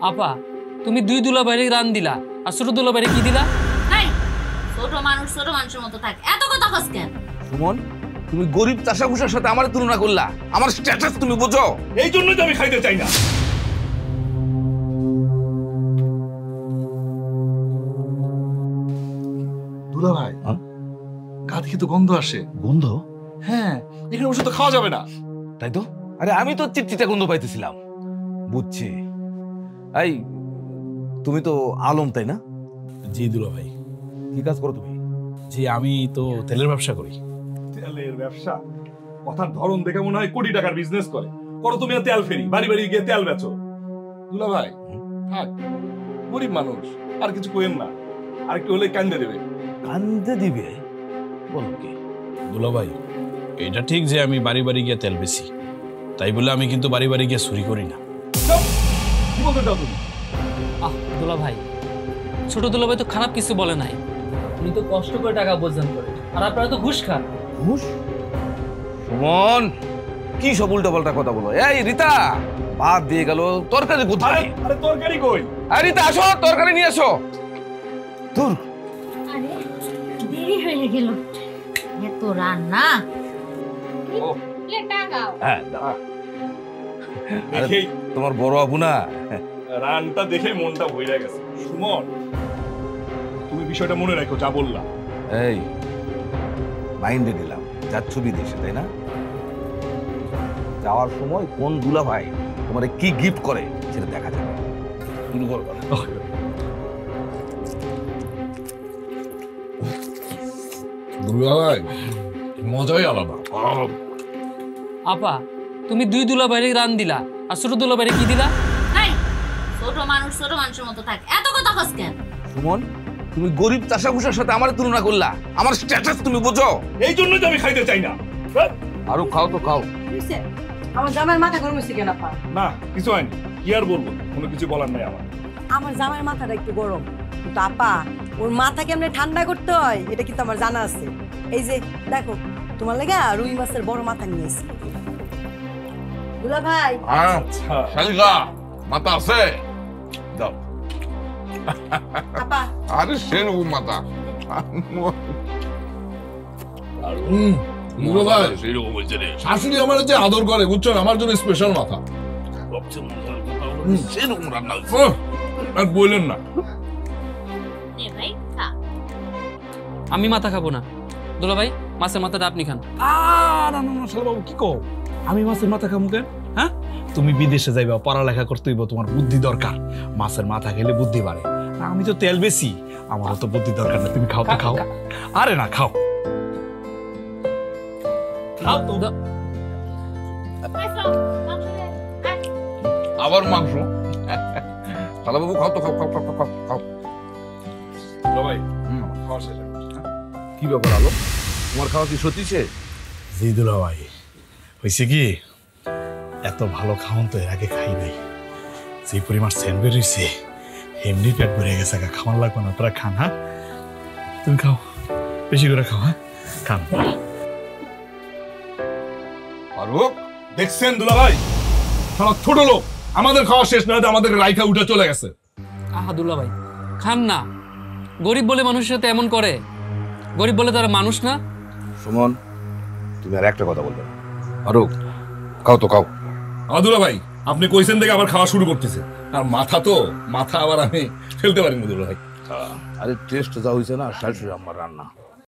আপা তুমি দুই দুলাভাইরে রান দিলা আর ছোট দুলাভাইরে কি দিলা? ছোট মানুষের মতো থাকে, এত কথা কস কেন? সুমন, তুমি গরিব চাষাভুষার সাথে আমার তুলনা করলা। আমার স্ট্যাটাস তুমি বুঝো? এই জন্যই তো আমি খাইতে চাই না। দুলা ভাই, গা থেকে তো গন্ধ আসে। গন্ধ? হ্যাঁ, এখানে ওষুধ তো খাওয়া যাবে না। তাই তো। আরে আমি তো চিটচিটা গন্ধ পাইতেছিলাম। বুঝছি। এই তুমি তো আলম, তাই না? জি দুলা ভাই। কি কাজ করো তুমি? জি আমি তো তেলের ব্যবসা করি। তেলের ব্যবসা? কথার ধরন দেখে মনে হয় কোটি টাকার বিজনেস করে। করো তুমি তেল ফেরি, বাড়ি বাড়ি গিয়ে তেল বেচো। দুলা ভাই থাক, গরিব মানুষ, আর কিছু কইেন না। আর একটু হলে কান্দে দেবে। কান্দে দিবে? বলো কি? দুলা ভাই, এটা ঠিক যে আমি বাড়ি বাড়ি গিয়ে তেল বেশি, তাই বলে আমি কিন্তু বাড়ি বাড়ি গিয়ে চুরি করি না। কি বলতে চাও তুমি? দুলাভাই, ছোট দুলাভাই তো খারাপ কিছু বলে নাই। উনি তো কষ্ট করে টাকা উপার্জন করে, আর আপনারা তো ঘুষ খান। ঘুষ? সুমন, কি সব উল্টাপাল্টা কথা বলো? এই রীতা, ভাত দিয়ে গেল, তরকারি কোথায়? আরে তরকারি কই? আরে রীতা আসো, তরকারি নিয়ে আসো। দূর। আরে দেরি হয়ে গেল, এত রান্না। হ্যাঁ, দেখেই তোমার বড় আপু না, রানটা দেখে মনটা ভইরা গেছে। সুমন, তুমি বিষয়টা মনে রাখো যা বললাম। এই মাইন্ডে দিলাম, যাচ্ছ বিদেশে, তাই না? যাওয়ার সময় কোন দুলা ভাই তোমার কি গিফট করে সেটা দেখা যাবে। শুরু করো। দুলা ভাই মজাই আলাদা। আপা তুমি দুই দুলাভাইরে রান দিলা আর ছোট দুলাভাইরে কি দিলা? ছোট মানুষের মতো থাকে, এত কথা কস কেন? সুমন, তুমি গরিব চাষাভুষার সাথে আমার তুলনা করলা। আমার স্ট্যাটাস তুমি বুঝো? এই জন্যই তো আমি খাইতে চাই না। আরো খাও তো খাও। আমার জামাইয়ের মাথা গরম হয়েছে কেন আপা? না কিছু হয়নি, কি আর বলবো, কোনো কিছু বলার নাই আমার। আমার জামাইয়ের মাথাটা একটু গরম, কিন্তু আপা ওর মাথা কেমনে ঠান্ডা করতে হয় এটা কিন্তু আমার জানা আছে। এই যে দেখো, তোমার লেগা রুই মাছের বড় মাথা নিয়ে এসেছি। দুলা ভাই, আচ্ছা শালিকা মাথা আছে? দাও। আপা আরে সেরকম মাথা সেরকম হয়েছে রে। শাশুড়ি আমার যে আদর করে বুঝছেন, আমার জন্য স্পেশাল মাথা। সেরকম রান্না হয়েছে। আর বললেন না। আমি মাথা খাবো না। দুলাভাই, মাছের মাথাটা আপনি খান। না না না শালা বাবু, কি কও? আমি মাছের মাথা খামু কেন? হ্যাঁ, তুমি বিদেশে যাইবা, পড়ালেখা করতে হইব, তোমার বুদ্ধি দরকার। মাছের মাথা খেলে বুদ্ধি বাড়ে। আমি তো তেল বেশি, আমারও তো বুদ্ধি দরকার না। তুমি খাও তো খাও। আরে না, খাও খাও তো। আবার মাংস? শালা বাবু খাও তো, খাও খাও খাও খাও খাও। ভাই খাওয়া শেষ। কি ব্যাপার আলো, তোমার খাওয়া কি সত্যি শেষ? জি দুলা ভাই, হয়েছে কি, এত ভালো খাওয়ান তো এর আগে খাই নাই। যে পরিমাণ সেন্ট বেরিয়েছে, এমনি পেট ভরে গেছে। খাওয়ান লাগবে না, তোরা খান। হ্যাঁ তুমি খাও, বেশি করে খাও। হ্যাঁ খান। ফারুক, দেখছেন দুলা ভাই, শালা ছোট লোক, আমাদের খাওয়া শেষ না হতে আমাদের রাইখা উঠে চলে গেছে। আহা দুলাভাই, খান না। গরিব বলে মানুষের সাথে এমন করে? গরিব বলে তারা মানুষ না? সুমন, তুমি আর একটা কথা বলবে না। ফারুক, খাও তো খাও। দুলা ভাই, আপনি কইছেন থেকে আবার খাওয়া শুরু করতেছে। আর মাথা তো, মাথা আবার আমি ফেলতে পারি না দুলা ভাই। আরে টেস্ট যা হয়েছে না, শাশুড়ি আমার রান্না।